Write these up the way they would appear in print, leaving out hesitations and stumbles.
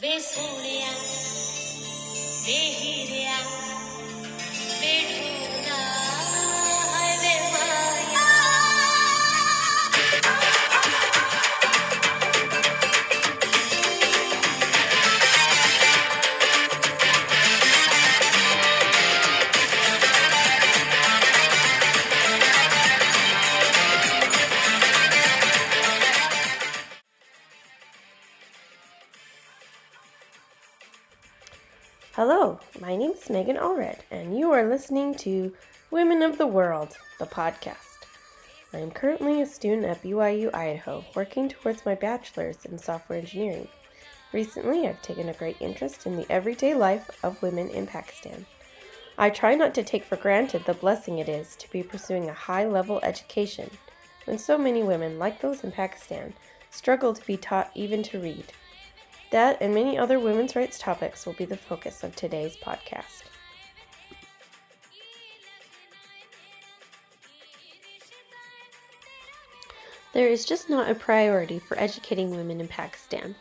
वे सोनिया वे हीरिया वे ढूंढना है वे माया. Hello, my name is Megan Allred, and you are listening to Women of the World, the podcast. I am currently a student at BYU, Idaho, working towards my bachelor's in software engineering. Recently, I've taken a great interest in the everyday life of women in Pakistan. I try not to take for granted the blessing it is to be pursuing a high-level education, when so many women, like those in Pakistan, struggle to be taught even to read. That and many other women's rights topics will be the focus of today's podcast. There is just not a priority for educating women in Pakistan.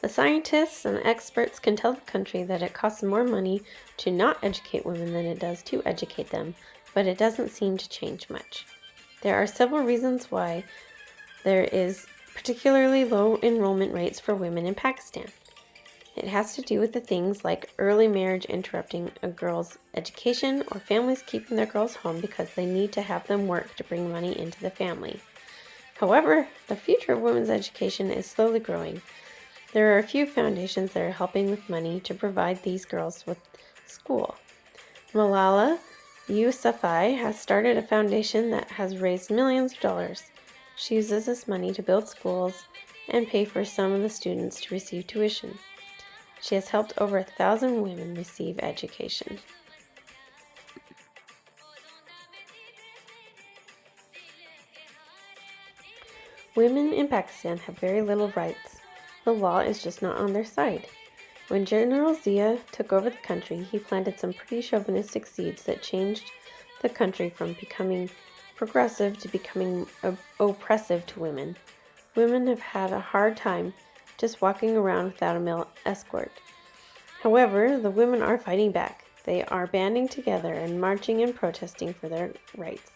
The scientists and the experts can tell the country that it costs more money to not educate women than it does to educate them, but it doesn't seem to change much. There are several reasons why there is particularly low enrollment rates for women in Pakistan. It has to do with the things like early marriage interrupting a girl's education or families keeping their girls home because they need to have them work to bring money into the family. However, the future of women's education is slowly growing. There are a few foundations that are helping with money to provide these girls with school. Malala Yousafzai has started a foundation that has raised millions of dollars. She uses this money to build schools and pay for some of the students to receive tuition. She has helped over 1,000 women receive education. Women in Pakistan have very little rights. The law is just not on their side. When General Zia took over the country, he planted some pretty chauvinistic seeds that changed the country from becoming progressive to becoming oppressive to women. Women have had a hard time just walking around without a male escort. However, the women are fighting back. They are banding together and marching and protesting for their rights.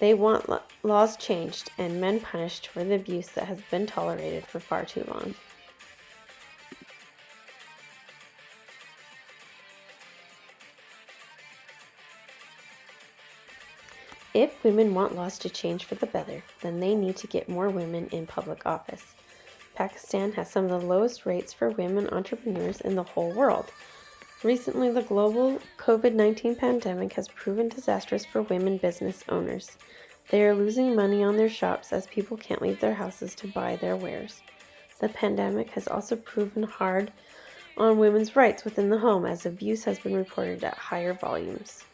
They want laws changed and men punished for the abuse that has been tolerated for far too long. If women want laws to change for the better, then they need to get more women in public office. Pakistan has some of the lowest rates for women entrepreneurs in the whole world. Recently, the global COVID-19 pandemic has proven disastrous for women business owners. They are losing money on their shops as people can't leave their houses to buy their wares. The pandemic has also proven hard on women's rights within the home as abuse has been reported at higher volumes.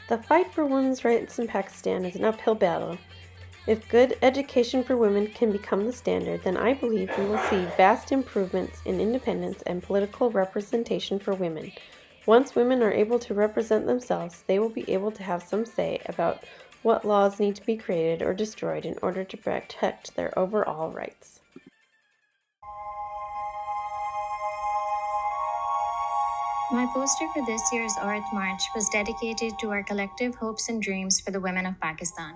The fight for women's rights in Pakistan is an uphill battle. If good education for women can become the standard, then I believe we will see vast improvements in independence and political representation for women. Once women are able to represent themselves, they will be able to have some say about what laws need to be created or destroyed in order to protect their overall rights. My poster for this year's Aurat March was dedicated to our collective hopes and dreams for the women of Pakistan.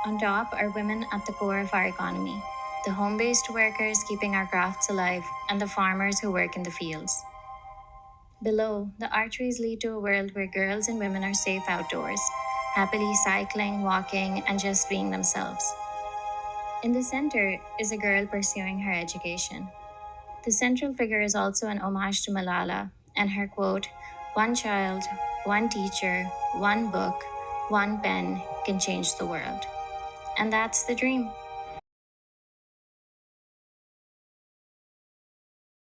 On top are women at the core of our economy, the home-based workers keeping our crafts alive, and the farmers who work in the fields. Below, the arteries lead to a world where girls and women are safe outdoors, happily cycling, walking, and just being themselves. In the center is a girl pursuing her education. The central figure is also an homage to Malala and her quote, "One child, one teacher, one book, one pen can change the world." And that's the dream.